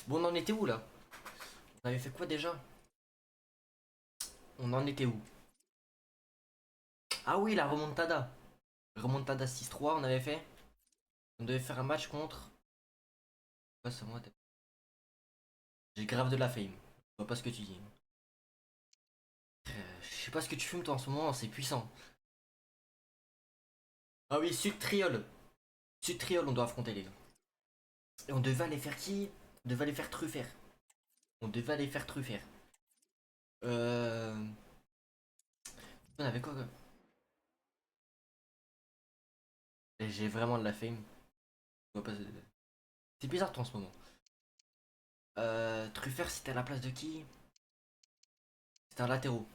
Bon, on en était où là? On avait fait quoi déjà? On en était où? Ah oui, la remontada. Remontada 6-3, on avait fait. On devait faire un match contre. Ouais, c'est moi, j'ai grave de la fame. Je vois pas ce que tu dis. Je sais pas ce que tu fumes toi en ce moment, c'est puissant. Ah oui, Sud Triol. Sud Triol, on doit affronter les gars. Et on devait aller faire qui? On devait aller faire Truffert. On devait aller faire Truffert. Euh. On avait quoi? J'ai vraiment de la fame. Je vois pas- C'est bizarre toi en ce moment. Truffert, c'était à la place de qui? C'était un latéraux.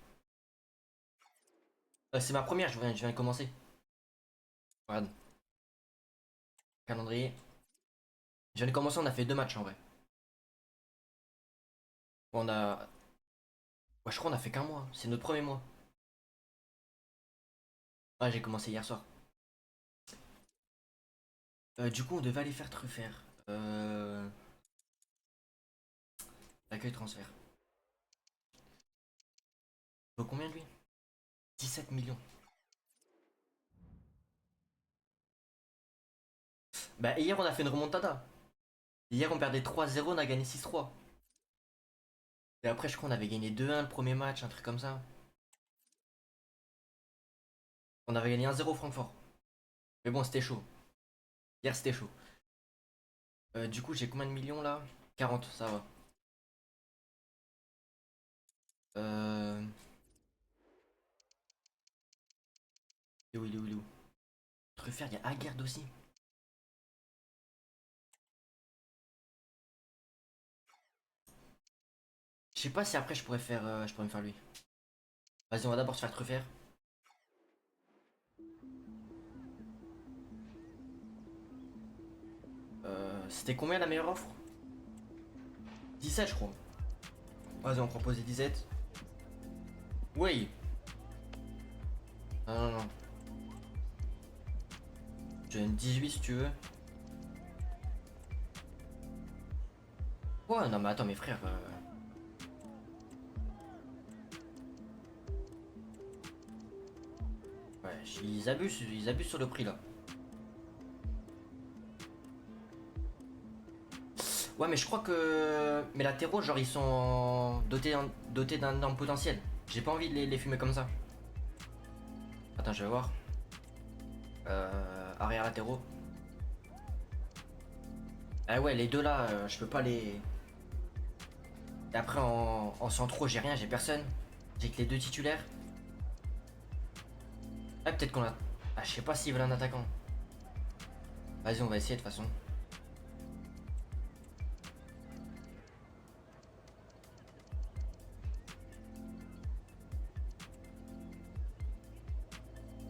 C'est ma première, je viens de commencer. Regarde, calendrier. Je viens de commencer, on a fait deux matchs en vrai. On a. Ouais, je crois qu'on a fait qu'un mois. C'est notre premier mois. Ouais, j'ai commencé hier soir. Du coup, on devait aller faire Truffert. L'accueil transfert. Il vaut combien lui? 17 millions. Bah, hier, on a fait une remontada. Hier, on perdait 3-0, on a gagné 6-3. Et après, je crois qu'on avait gagné 2-1 le premier match, un truc comme ça. On avait gagné 1-0 Francfort. Mais bon, c'était chaud. Hier, c'était chaud. Du coup, j'ai combien de millions là? 40, ça va. Euh. Il est où? Truffert, il y a Aguerd aussi. Je sais pas si après je pourrais me faire lui. Vas-y, on va d'abord se faire Truffert. C'était combien la meilleure offre? 17 je crois. Vas-y, on proposait 17. Oui. Non, non, non. Je donne 18 si tu veux. Ouais, non, mais attends, mes frères. Ouais, ils abusent sur le prix là. Ouais, mais je crois que mes latéraux, genre, ils sont dotés d'un énorme potentiel. J'ai pas envie de les fumer comme ça. Attends, je vais voir. Arrière latéraux. Ah ouais, les deux là, je peux pas les. Et après, en centraux, j'ai rien, j'ai personne. J'ai que les deux titulaires. Ah, peut-être qu'on a. Ah, je sais pas s'ils veulent un attaquant. Vas-y, on va essayer de toute façon.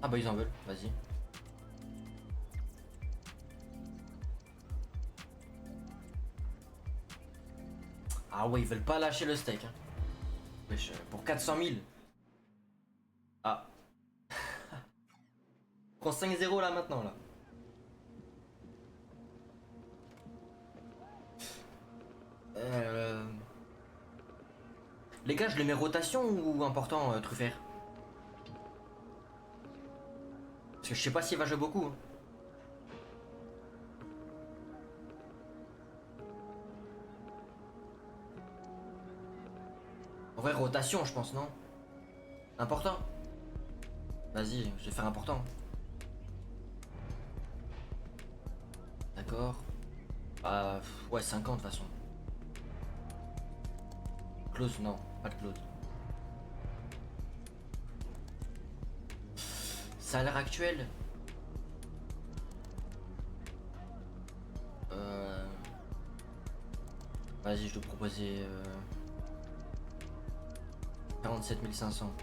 Ah bah, ils en veulent, vas-y. Ah ouais, ils veulent pas lâcher le steak. Hein. Wesh, pour 400 000. Ah, prends 5-0 là maintenant là. Euh... Les gars, je le mets rotation ou important, Truffert? Parce que je sais pas s'il va jouer beaucoup. Hein. En vrai, rotation, je pense, non? Important? Vas-y, je vais faire important. D'accord. Ah, ouais, 50 de toute façon. Close, non, pas de close. Salaire actuel? Euh... Vas-y, je te proposais 47 500.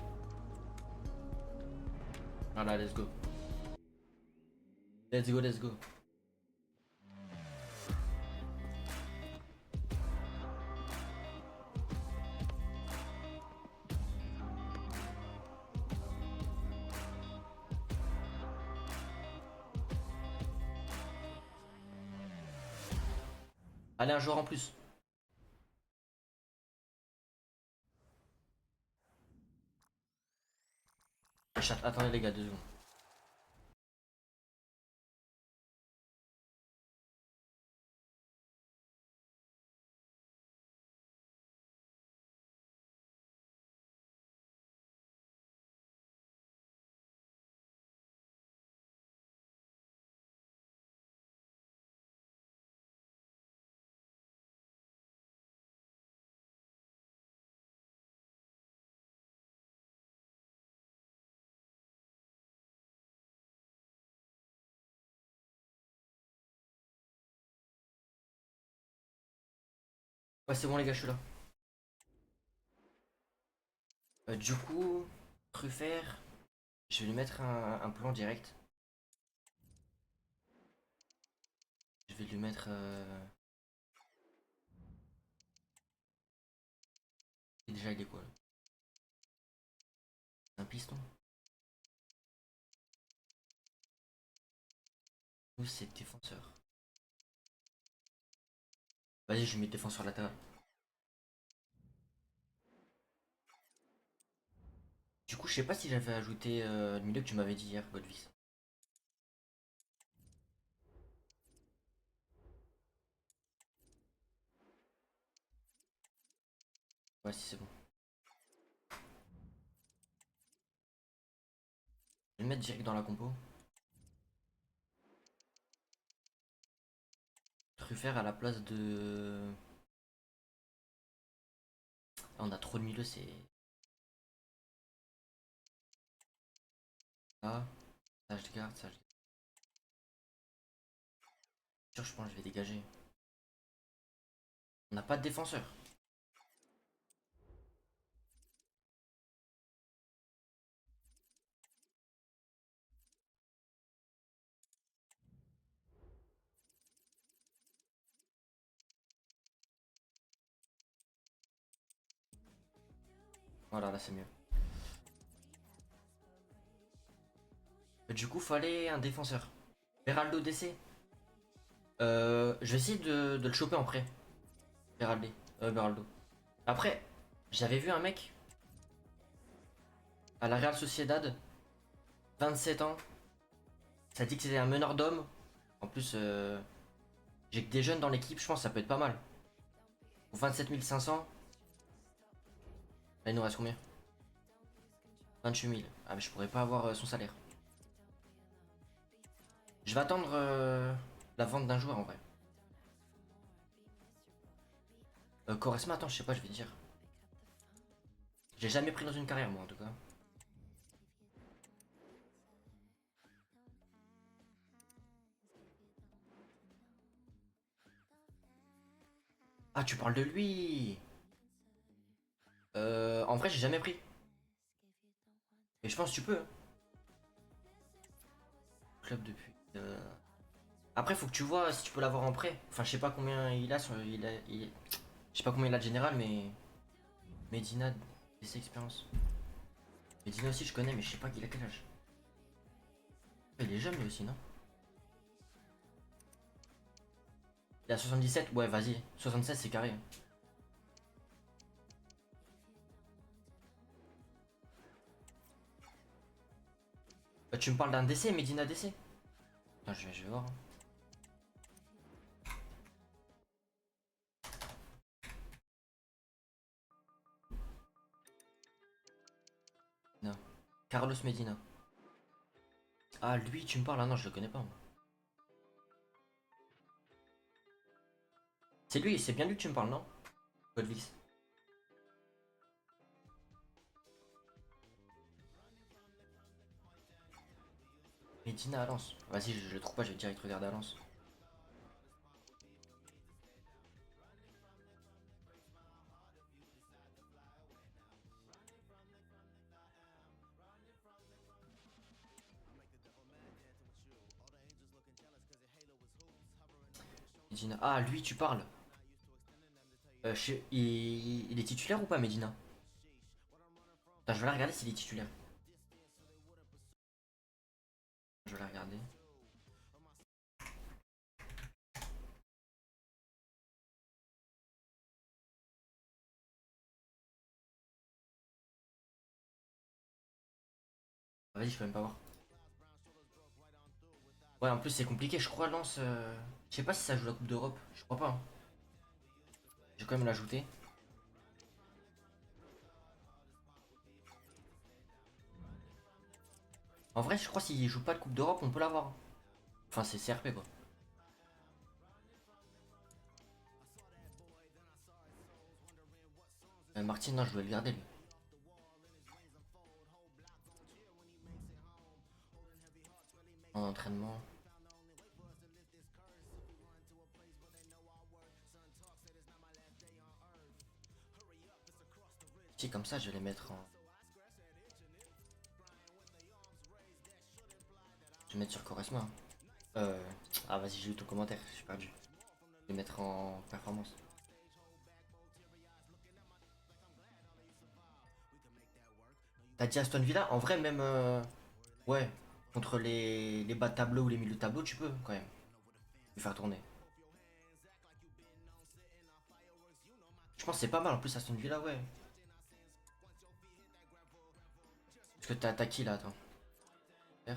Voilà, let's go. Let's go, let's go. Allez, un joueur en plus. Attendez les gars, 2 secondes. Ouais, c'est bon les gars, je suis là. Du coup, Truffert, je vais lui mettre un plan direct. Je vais lui mettre... Déjà, il est quoi là? Un piston. Nous, c'est défenseur. Vas-y, je lui mets défenseur latéral. Du coup, je sais pas si j'avais ajouté le milieu que tu m'avais dit hier, Godvis. Ouais, si c'est bon. Je vais le mettre direct dans la compo. Truffert à la place de... Ah, on a trop de milieux, c'est... Ah, ça je garde, ça je garde. Sûr, je pense que je vais dégager. On n'a pas de défenseur. Voilà, là c'est mieux. Du coup, fallait un défenseur. Beraldo DC. Je vais essayer de le choper en prêt. Beraldo. Après, j'avais vu un mec à la Real Sociedad, 27 ans. Ça dit que c'était un meneur d'hommes. En plus, j'ai que des jeunes dans l'équipe, je pense que ça peut être pas mal. Pour 27 500. Là, il nous reste combien? 28 000. Ah, mais je pourrais pas avoir son salaire. Je vais attendre la vente d'un joueur en vrai. Quaresma, attends, je sais pas, je vais dire. J'ai jamais pris dans une carrière, moi en tout cas. Ah, tu parles de lui. En vrai, j'ai jamais pris. Et je pense que tu peux, hein. Club depuis. Après, faut que tu vois si tu peux l'avoir en prêt. Enfin, je sais pas combien il a. Je sais pas combien il a de général, mais. Medina, ses expériences. Medina aussi, je connais, mais je sais pas qu'il a quel âge. Il est jeune lui aussi, non? Il a 77, ouais, vas-y. 76, c'est carré, hein. Tu me parles d'un DC, Medina DC? Attends, je vais voir, hein. Non. Carlos Medina. Ah, lui, tu me parles? Ah non, je le connais pas, moi. C'est lui, c'est bien lui que tu me parles, non? Godvis. Medina à Lens. Vas-y, je le trouve pas, je vais direct regarder à Lens. Medina. Ah, lui, tu parles. Il est titulaire ou pas, Medina? Attends, je vais la regarder s'il est titulaire. Je vais la regarder. Vas-y, je peux même pas voir. Ouais, en plus, c'est compliqué. Je crois, Lens. Je sais pas si ça joue la Coupe d'Europe. Je crois pas. Hein. Je vais quand même l'ajouter. En vrai, je crois s'il joue pas de Coupe d'Europe, on peut l'avoir. Enfin, c'est CRP quoi. Martin, non, je dois le garder lui. En entraînement. Si, comme ça, je vais les mettre en. Je vais mettre sur Choresma. Hein. Ah, vas-y, j'ai eu ton commentaire, je suis perdu. Je vais mettre en performance. T'as dit Aston Villa? En vrai, même. Ouais, contre les bas de tableau ou les milieux de tableau, tu peux quand même. Le faire tourner. Je pense que c'est pas mal en plus Aston Villa, ouais. Parce que t'as qui là, attends. R.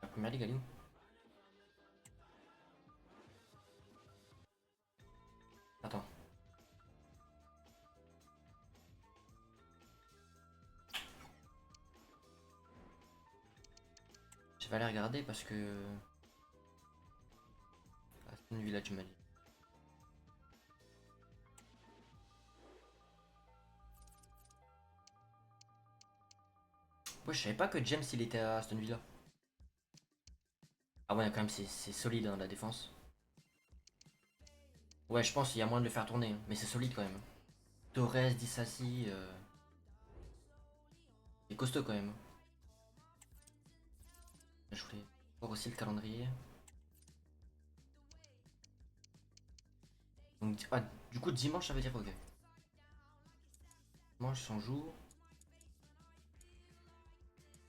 La première ligue, elle est où? Attends. Je vais aller regarder parce que. Aston Villa, tu m'as dit. Ouais, je savais pas que James il était à Aston Villa. Ah ouais, quand même, c'est solide hein, la défense. Ouais, je pense qu'il y a moyen de le faire tourner, hein, mais c'est solide quand même. Torres, Disasi. C'est costaud quand même. Je voulais voir aussi le calendrier. Donc, ah, du coup, dimanche, ça veut dire ok. Dimanche, on joue.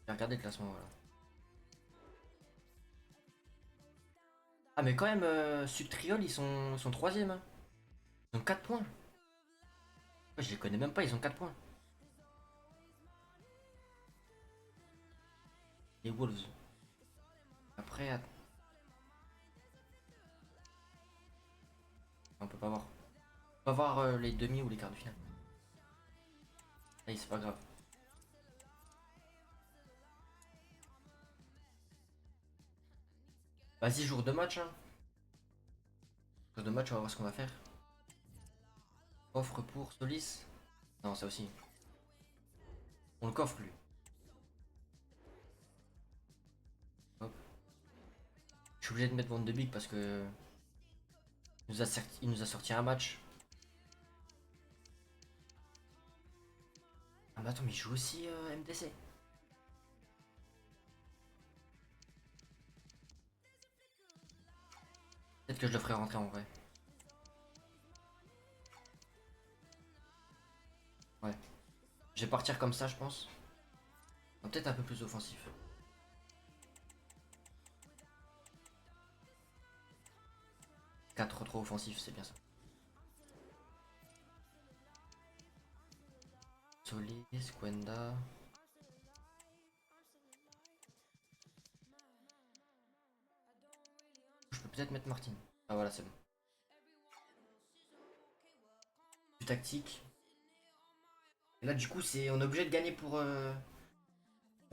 Je vais regarder le classement, voilà. Ah, mais quand même, Subtriol, ils sont 3ème. Hein. Ils ont 4 points. Ouais, je les connais même pas, ils ont 4 points. Les Wolves. Après, on peut pas voir. On peut pas voir les demi ou les quarts de finale. Allez, c'est pas grave. Vas-y, jour de match. Hein. Jour de match, on va voir ce qu'on va faire. Offre pour Solis. Non, ça aussi. On le coffre, lui. Hop. Je suis obligé de mettre Van de Beek parce que. Il nous a sorti un match. Ah, mais attends, mais il joue aussi MDC. Peut-être que je le ferai rentrer en vrai. Ouais. Je vais partir comme ça, je pense. Peut-être un peu plus offensif. Quatre trop offensif, c'est bien ça. Solis, Quenda. Je peux peut-être mettre Martin. Ah voilà, c'est bon. Du tactique. Et là, du coup, on est obligé de gagner pour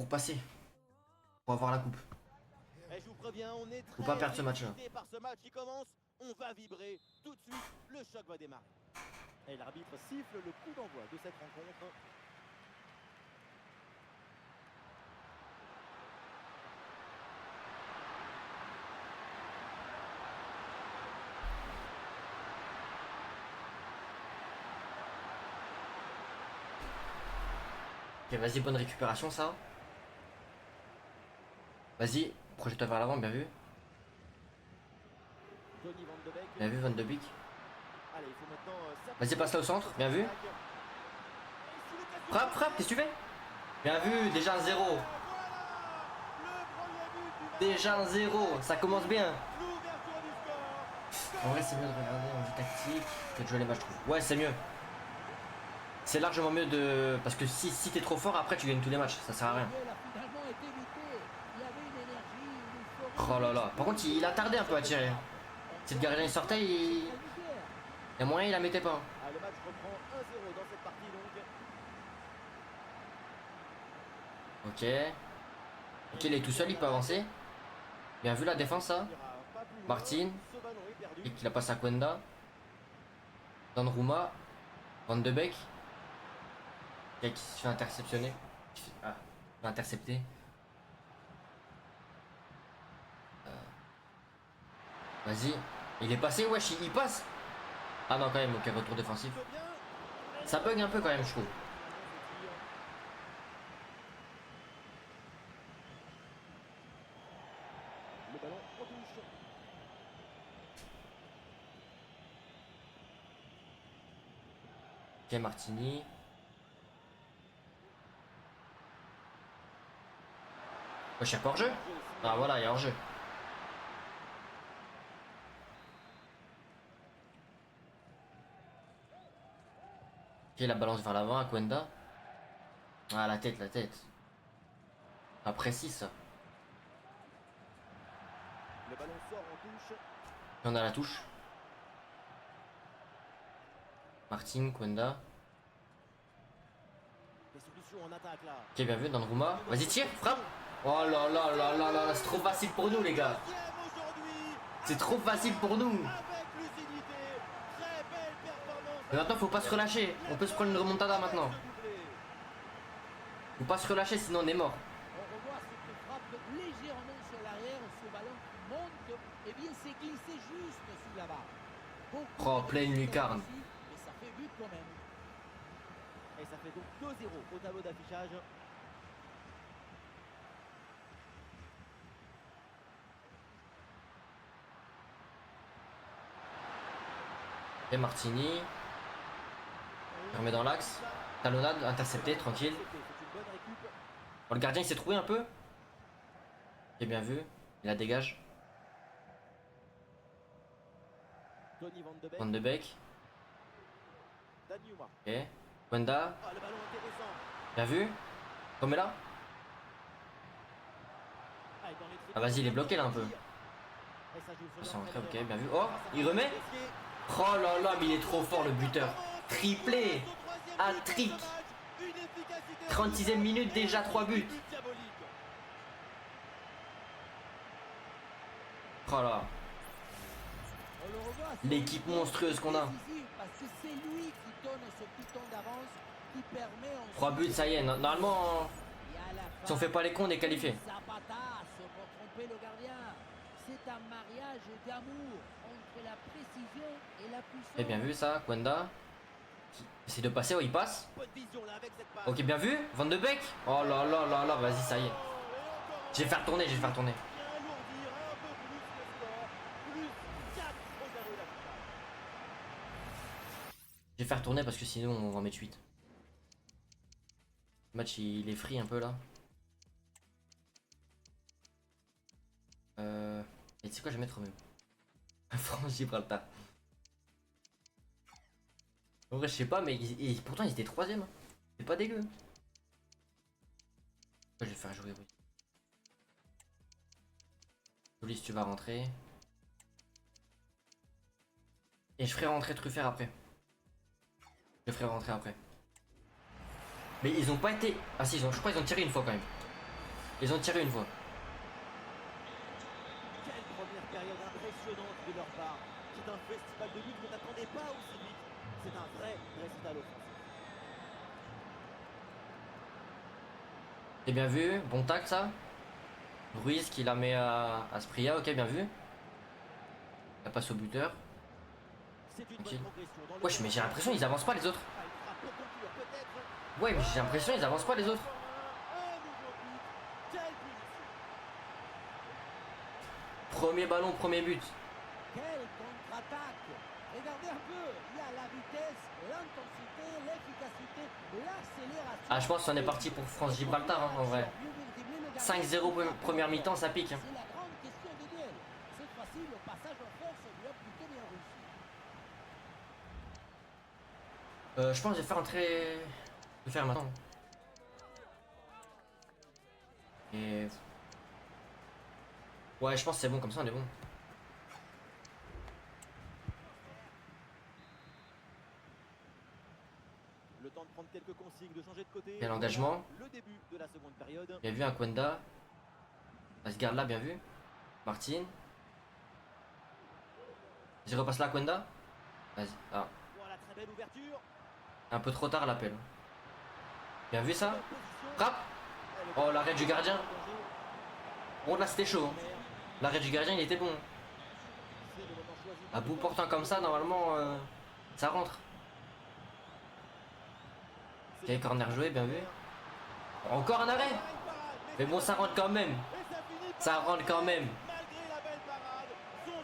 passer. Pour avoir la coupe. Et je vous préviens, on est Faut pas perdre ce match-là. excité par ce match qui commence. On va vibrer. Tout de suite, le choc va démarrer. Et l'arbitre siffle le coup d'envoi de cette rencontre. Ok, vas-y, bonne récupération, ça. Vas-y, projette-toi vers l'avant, bien vu. Donny Van de Beek. Bien vu, Van de Beek. Allez, il faut maintenant Vas-y, passe là au centre, bien vu. Frappe, frappe, qu'est-ce que tu fais? Bien vu, déjà un 0. Déjà un 0, ça commence bien. L'ouverture du score. En vrai, c'est mieux de regarder en vue tactique que de jouer les matchs, je trouve. Ouais, c'est mieux. C'est largement mieux de. Parce que si t'es trop fort, après tu gagnes tous les matchs, ça sert à rien. Oh là là. Par contre, il a tardé un peu à tirer. Si le gardien il sortait, il y a moyen, il la mettait pas. Ah, le match reprend 1-0 dans cette partie donc. Ok. Ok, il est tout seul, il peut avancer. Bien vu la défense, ça. Martin. Et qu'il a passé à Kwenda. Donnarumma. Van de Beek. Qui se fait interceptionner. Ah, il fait intercepter. Vas-y. Il est passé, wesh, il passe. Ah non, quand même, ok, retour défensif. Ça bug un peu quand même, je trouve. Le ballon en touche. Ok, Martini. Wesh, il y a pas hors-jeu. Ah voilà, il y a hors-jeu. Ok, la balance vers l'avant à Kwenda. Ah, la tête, la tête. Pas précis ça. Le ballon sort en touche. Et on a la touche. Martin, Kwenda. Des solutions en attaque là. Ok, bien vu, Donnarumma. Vas-y, tire, frappe. Oh là là là là là, c'est trop facile pour nous, les gars. C'est trop facile pour nous. Mais maintenant, faut pas se relâcher. On peut se prendre une remontada maintenant. Faut pas se relâcher, sinon on est mort. On revoit cette frappe légèrement sur l'arrière, ce ballon qui monte, et bien c'est glissé juste sous la barre. Oh, pleine lucarne. Et ça fait but quand même. Et ça fait donc 2-0 au tableau d'affichage. Et Martini. Il remet dans l'axe. Talonnade, intercepté, tranquille. C'est une bonne récup. Oh, le gardien il s'est trouvé un peu. J'ai bien vu. Il la dégage. Tony Van de Beek. Van de Beek. Danjuma. Ok. Kwenda. Ah, le ballon intéressant. Bien vu. Remets-la. Ah, et dans les Ah, vas-y, il est bloqué là un peu. Et ça joue sur C'est rentré, l'entraîneur. ok, bien vu. Oh, il remet. Oh là là, mais il est trop fort le buteur. Triplé. Hat-trick. 36e minute, déjà 3 buts. Oh là. On le revoit, c'est L'équipe monstrueuse qu'on a. décisif, parce que c'est lui qui donne ce petit temps d'avance qui permet ensuite 3 buts, ça y est. Normalement, Et à la si on fin, fait pas les cons, on est qualifié. Zapata pour tromper le gardien. C'est un mariage d'amour entre la précision et la puissance. Et bien vu ça, Kwenda. Qui essaie de passer, oh il passe. Bonne vision là avec cette passe. Ok, bien vu. Van de Beek. Oh là là là là, vas-y, ça y est. Je vais faire tourner, je vais faire tourner. Bien alourdir un peu plus le score. Plus 4 au tableau d'affichage. Je vais faire tourner parce que sinon on va en mettre 8. Le match il est free un peu là. Et tu sais quoi, je vais mettre même. France Gibraltar. En vrai, je sais pas, mais pourtant ils étaient 3ème. C'est pas dégueu. Je vais faire jouer, oui. Jolis, tu vas rentrer. Et je ferai rentrer Truffert après. Je le ferai rentrer après. Mais ils ont pas été. Ah si, je crois qu'ils ont tiré une fois quand même. Ils ont tiré une fois. Quelle première période impressionnante de leur part. C'est un festival de lutte qu'on n'attendait pas aussi vite. C'est un vrai récital offensif. C'est bien vu, bon tac ça. Ruiz qui la met à Spria, ok bien vu. La passe au buteur. C'est une Ok. bonne progression dans le Wesh, mais j'ai l'impression qu'ils avancent pas les autres. Ah, il frappe pour conclure, peut-être. Ouais, mais j'ai l'impression qu'ils avancent pas les autres. Un nouveau but. Quelle punition. Premier ballon, premier but. Quelle contre-attaque! Regardez un peu, il y a la vitesse, l'intensité, l'efficacité, l'accélération. Ah, je pense qu'on est parti pour France-Gibraltar hein, en vrai. 5-0 première mi-temps, ça pique. Hein. C'est la grande question des duels. Cette fois-ci, le passage en force lui a plutôt Je pense que je vais faire entrer... Je vais faire maintenant. Et... Ouais, je pense que c'est bon, comme ça on est bon. Le temps de prendre quelques consignes, de changer de côté. Et l'engagement. Le début de la seconde période. Bien vu, Akwenda. Elle se garde là, bien vu. Martin. Je repasse là, Akwenda. Vas-y. Ah. Voilà, très belle ouverture. Un peu trop tard l'appel. Bien vu ça. Bonne position. Frappe. Oh, l'arrêt du gardien. Bon, là c'était chaud. Hein. L'arrêt du gardien il était bon. C'est le moment choisi. À bout portant comme ça, normalement, ça rentre. Ok, corner joué, bien vu. Encore un arrêt. Mais bon, ça rentre quand même. Ça rentre quand même.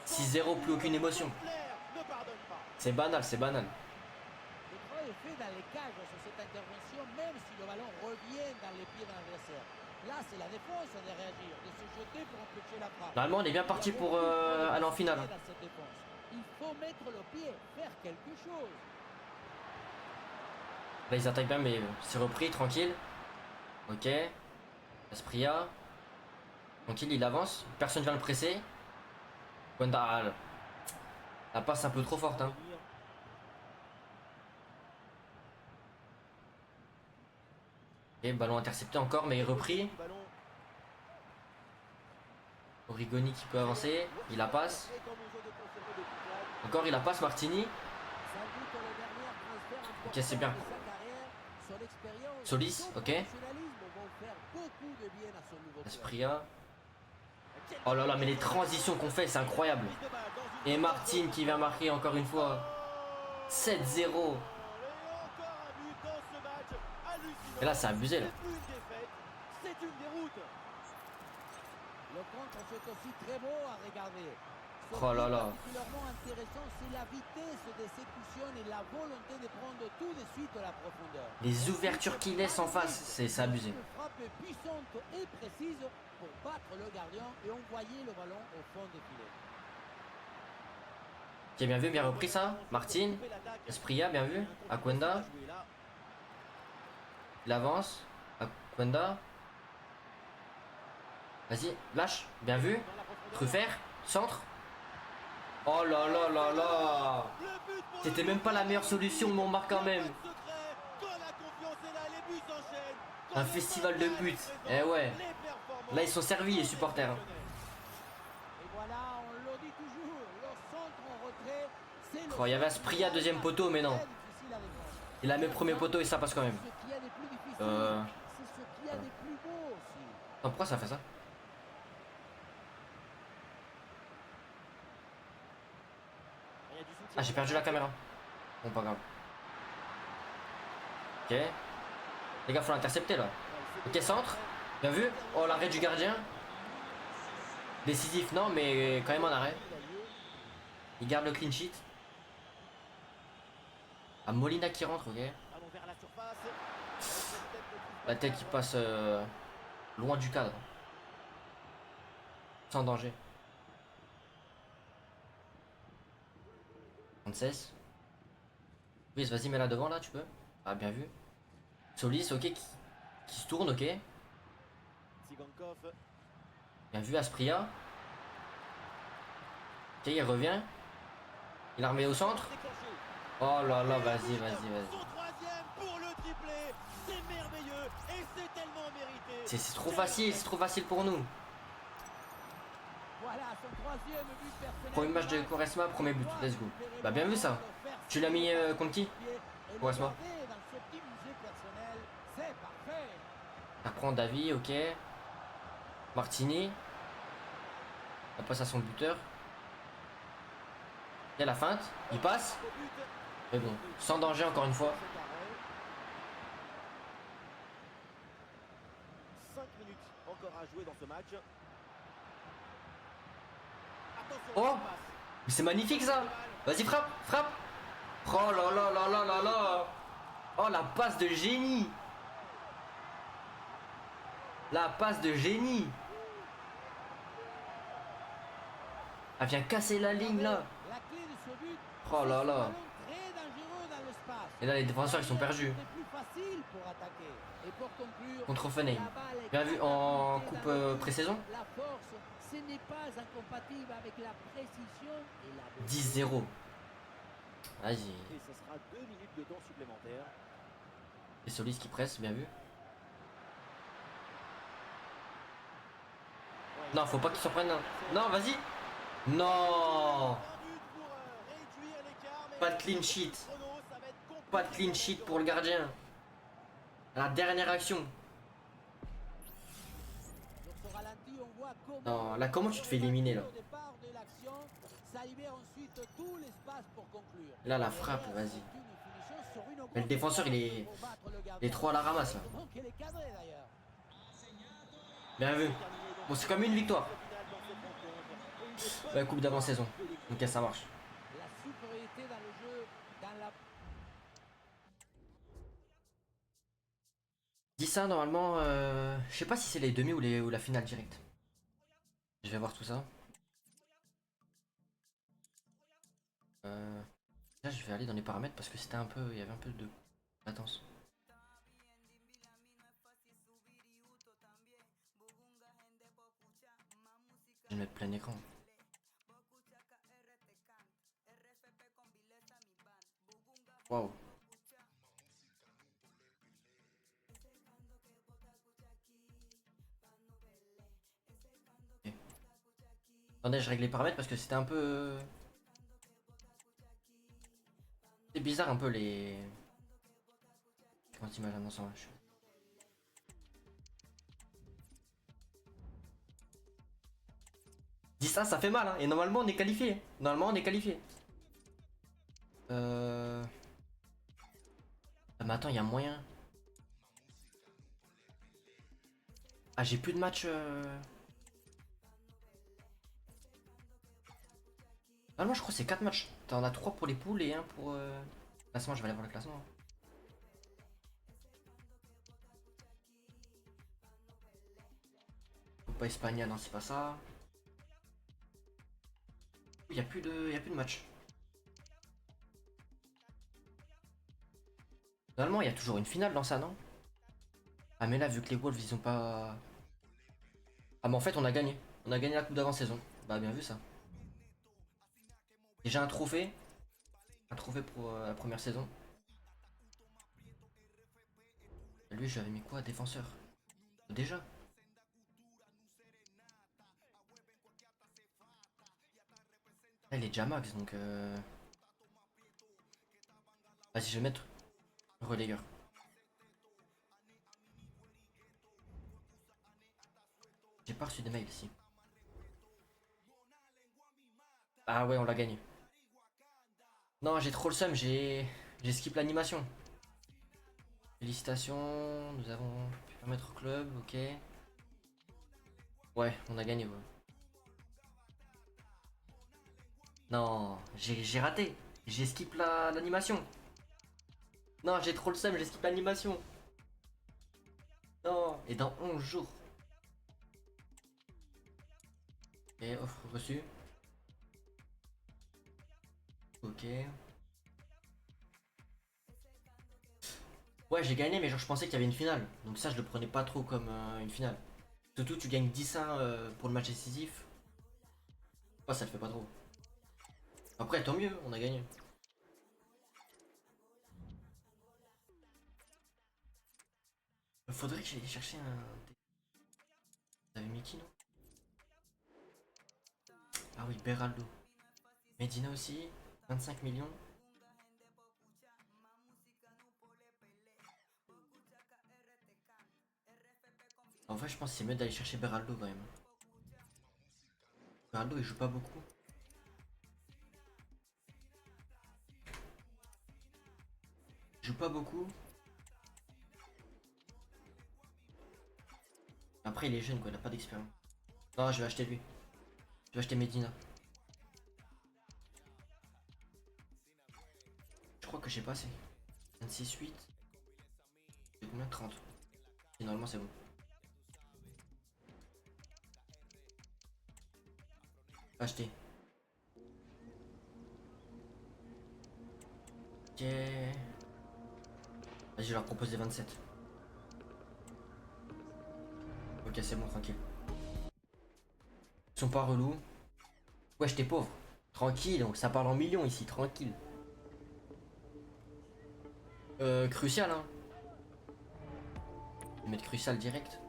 6-0, plus aucune émotion. C'est banal, c'est banal. Le travail est fait dans les cages sur cette intervention, même si le ballon revient dans les pieds de l'adversaire. Là, c'est la défense de réagir, de se jeter pour empêcher la frappe. Normalement, on est bien parti pour aller en finale. Dans cette défense. Il faut mettre le pied, faire quelque chose. Là, ils attaquent bien, mais c'est repris, tranquille. Ok. Aspria. Tranquille, il avance. Personne vient le presser. Wanda, la passe un peu trop forte. Hein. Ok, ballon intercepté encore, mais repris. Origoni qui peut avancer. Il la passe. Encore, il la passe, Martini. Ok, c'est bien. Solis, ok. Aspria. Oh là là, mais les transitions qu'on fait, c'est incroyable. Et Martin qui vient marquer encore une fois. 7-0. Et là, c'est abusé là. C'est une déroute. Le contre, c'est aussi très beau à regarder. Oh là là. Particulièrement intéressant, c'est la vitesse d'exécution et la volonté de prendre tout de suite la profondeur. Les ouvertures qu'il laisse en face, c'est abusé. Une frappe puissante et précise pour battre le gardien et envoyer le ballon au fond des filets. Qui a bien vu, bien repris ça. Martin. Aspria, bien vu. Akwenda. Il avance. Akwenda. Vas-y, lâche. Bien vu. Truffert. Centre. Oh là là là là. C'était même pas la meilleure solution, mais on marque quand même. Un festival de buts. Eh ouais. Là, ils sont servis, les supporters. Et voilà, on le dit toujours, le centre en retrait, c'est le Oh, il y avait Aspria deuxième poteau, mais non. très difficile à défendre. Il a mis premier poteau et ça passe quand même. Ce qu'il y a des plus difficiles, Euh. c'est ce qu'il y a des plus beaux aussi. Attends, pourquoi ça fait ça? Ah, j'ai perdu la caméra. Bon, pas grave. Ok. Les gars, faut l'intercepter là. Ok, centre. Bien vu. Oh, l'arrêt du gardien. Décisif, non, mais quand même en arrêt. Il garde le clean sheet. Ah, Molina qui rentre, ok. La tête qui passe loin du cadre. Sans danger. 36. Oui, vas-y, mets-la devant là, tu peux. Ah, bien vu. Solis, ok, qui se tourne, ok. Bien vu, Aspria. Ok, il revient. Il la remet au centre. Oh là là, vas-y, vas-y, vas-y. C'est trop facile pour nous. Voilà, son troisième but personnel. Premier match de Quaresma, premier but, let's go. Bah bien vu ça. Tu l'as mis contre qui? Quaresma. Dans ce petit musée personnel, c'est parfait. Ça prend David, ok. Martini. On passe à son buteur. Il y a la feinte, il passe. Mais bon, sans danger encore une fois. 5 minutes encore à jouer dans ce match. Attention, Oh, la passe. mais c'est magnifique ça. Vas-y, frappe, frappe. Oh là là là là là là. Oh, la passe de génie. La passe de génie. Elle vient casser la ligne là. La clé de ce but, Oh là c'est ce là. ballon très dangereux dans l'espace. Et là, les défenseurs, ils sont perdus. Plus facile pour attaquer. Et pour conclure, Contre Offenheim. la balle est Bien vu en coupe pré-saison. La force, ce n'est pas incompatible avec la précision et la 10-0. Vas-y. Et ce sera 2 minutes de temps supplémentaire. Et Solis qui presse, bien vu. Non, faut pas qu'il s'en prenne un. Non, vas-y. Non. Pas de clean sheet. Pas de clean sheet pour le gardien. La dernière action. Non, là, comment tu te fais éliminer, là? Là, la frappe, vas-y. Mais le défenseur, il est trop à la ramasse, là. Bien vu. Bon, c'est comme une victoire. La coupe d'avant-saison. Ok, ça marche. La supériorité dans le jeu, dans la... 10-1 normalement, je sais pas si c'est les demi ou la finale directe. Je vais voir tout ça. Là je vais aller dans les paramètres parce que c'était un peu, il y avait un peu de latence. Je vais mettre plein écran. Waouh. Attendez, je règle les paramètres parce que c'était un peu... C'est bizarre un peu les... Comment t'imagines dans son match. Dis ça, ça fait mal hein. Et normalement on est qualifié. Normalement on est qualifié. Ah, mais attends, il y a moyen. Ah, j'ai plus de match. Normalement, je crois que c'est 4 matchs. T'en as 3 pour les poules et 1 pour. Classement, je vais aller voir le classement. Pas espagnol, non, c'est pas ça. Il y a plus de match. Normalement, il y a toujours une finale dans ça, non? Ah, mais là, vu que les Wolves, ils ont pas. Ah, mais en fait, on a gagné. On a gagné la coupe d'avant-saison. Bah, bien vu ça. Déjà un trophée. Un trophée pour la première saison. Lui, j'avais mis quoi? Défenseur. Déjà. Là, il est déjà max, donc... Vas-y, je vais mettre relayeur. J'ai pas reçu des mails ici. Ah ouais, on l'a gagné. Non, j'ai trop le seum, j'ai skip l'animation. Félicitations, nous avons pu permettre au club, ok. Ouais, on a gagné, ouais. Non, j'ai raté. J'ai skip l'animation. Non, j'ai trop le seum, j'ai skip l'animation. Non, et dans 11 jours. Et offre reçue. Ok. Ouais, j'ai gagné, mais genre je pensais qu'il y avait une finale. Donc ça, je le prenais pas trop comme une finale. Surtout, tu gagnes 10-1 pour le match décisif. Ouais, ça le fait pas trop. Après, tant mieux, on a gagné. Faudrait que j'aille chercher un... T'avais mis qui, non? Ah oui, Beraldo. Medina aussi, 25 millions. En vrai, je pense que c'est mieux d'aller chercher Beraldo quand même. Beraldo, il joue pas beaucoup. Il joue pas beaucoup. Après, il est jeune, quoi, il a pas d'expérience. Non, je vais acheter lui. Je vais acheter Medina. Je crois que j'ai pas assez. 26-8. C'est combien? 30. Et normalement, c'est bon. Acheter. Ok. Vas-y, je leur propose des 27. Ok, c'est bon, tranquille. Ils sont pas relous. Wesh, t'es pauvre. Tranquille, donc ça parle en millions ici, tranquille. Crucial, hein. Je vais mettre crucial direct.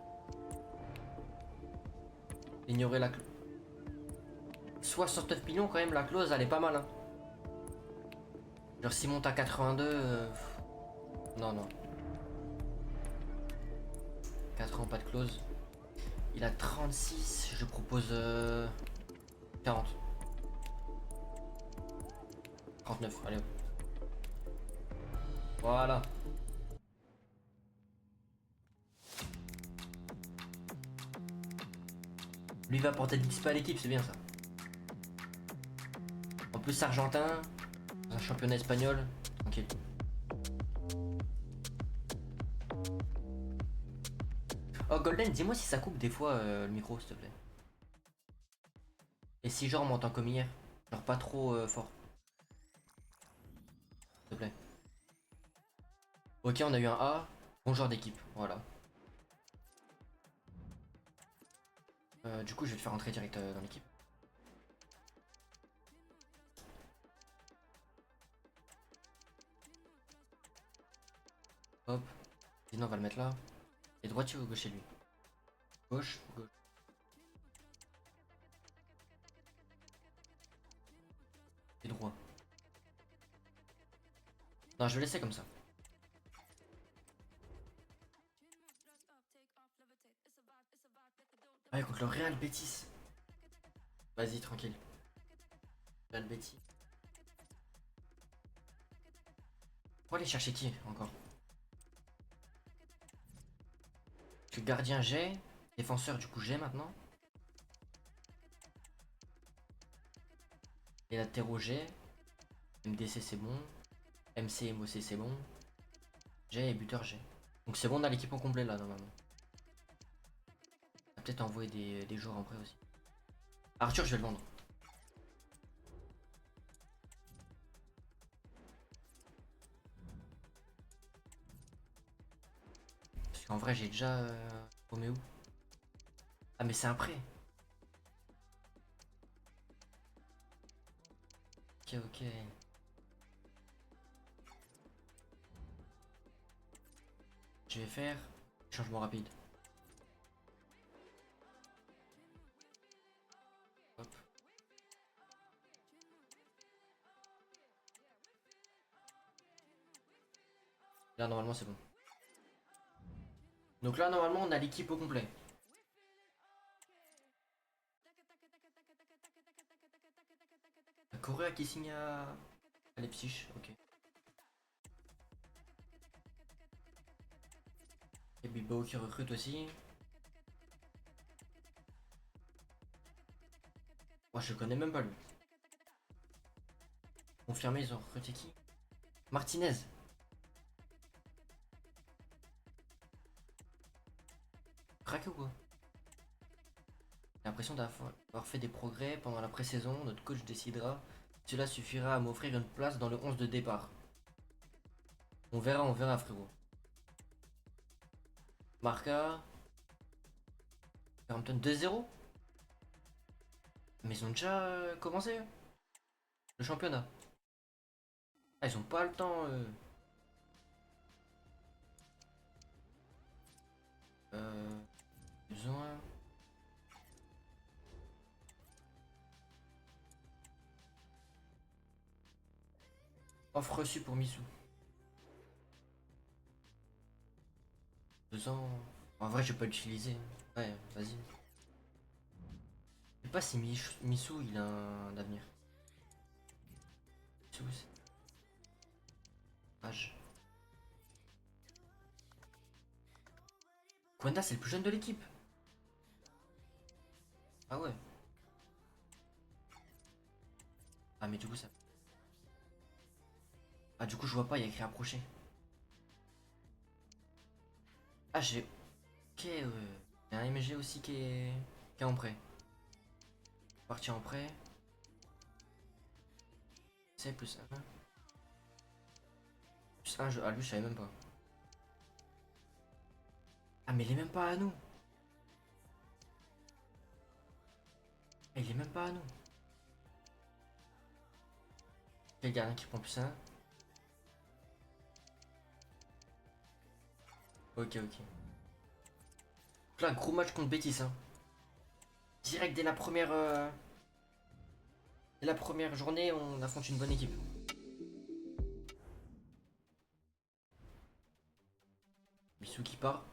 Ignorer la clause. 69 millions quand même, la clause, elle est pas mal, hein. Genre s'il monte à 82... Non, non. 4 ans, pas de clause. Il a 36, je propose 40. 39, allez hop. Voilà. Lui va apporter de l'XP à l'équipe, c'est bien ça. En plus argentin, dans un championnat espagnol, tranquille. Oh Golden, dis-moi si ça coupe des fois le micro s'il te plaît. Et si genre on m'entend comme hier, genre pas trop fort. S'il te plaît. Ok, on a eu un A, bon joueur d'équipe, voilà. Du coup je vais te faire rentrer direct dans l'équipe. Hop, sinon on va le mettre là. Et droitier ou gaucher lui? Gauche ou gauche? Et droit. Non, je vais laisser comme ça. Ouais, contre le Real Betis. Vas-y, tranquille. Real Betis. Pour aller chercher qui encore? Parce que gardien j'ai, défenseur du coup j'ai maintenant. Les latéraux j'ai. MDC c'est bon. MC, MOC c'est bon. J'ai et buteur j'ai. Donc c'est bon, on a l'équipe en complet là normalement. On va peut-être envoyer des joueurs en prêt aussi. Arthur, je vais le vendre. Parce qu'en vrai j'ai déjà Roméo. Ah mais c'est un prêt. Ok, ok. Je vais faire changement rapide. Hop. Là normalement c'est bon. Donc là normalement on a l'équipe au complet. Correa qui signe à Leipzig, ok. Et Bilbao qui recrute aussi. Moi je connais même pas lui. Confirmé, ils ont recruté qui? Martinez. Craqué ou quoi? J'ai l'impression d'avoir fait des progrès pendant la pré-saison. Notre coach décidera. Cela suffira à m'offrir une place dans le 11 de départ. On verra frérot. Marca. Southampton 2-0. Mais ils ont déjà commencé le championnat. Ah, ils ont pas le temps. Besoin. Offre reçue pour Missou. 2 ans. En vrai, je vais pas l'utiliser. Ouais, vas-y. Je sais pas si Missou il a un avenir. Missou, c'est. Âge. Kwenda, c'est le plus jeune de l'équipe. Ah ouais. Ah, mais du coup, ça. Ah, du coup, je vois pas, il y a écrit approcher. Ah, j'ai. Ok, il y a un MG aussi qui est en prêt. Parti en prêt. C'est plus 1. Plus 1, ah, lui, je savais même pas. Ah mais il est même pas à nous. Ah, il est même pas à nous. Quel gardien qui prend plus un. Ok, ok. Là, gros match contre Betis. Hein. Direct dès la première journée, on affronte une bonne équipe. Bissou qui part.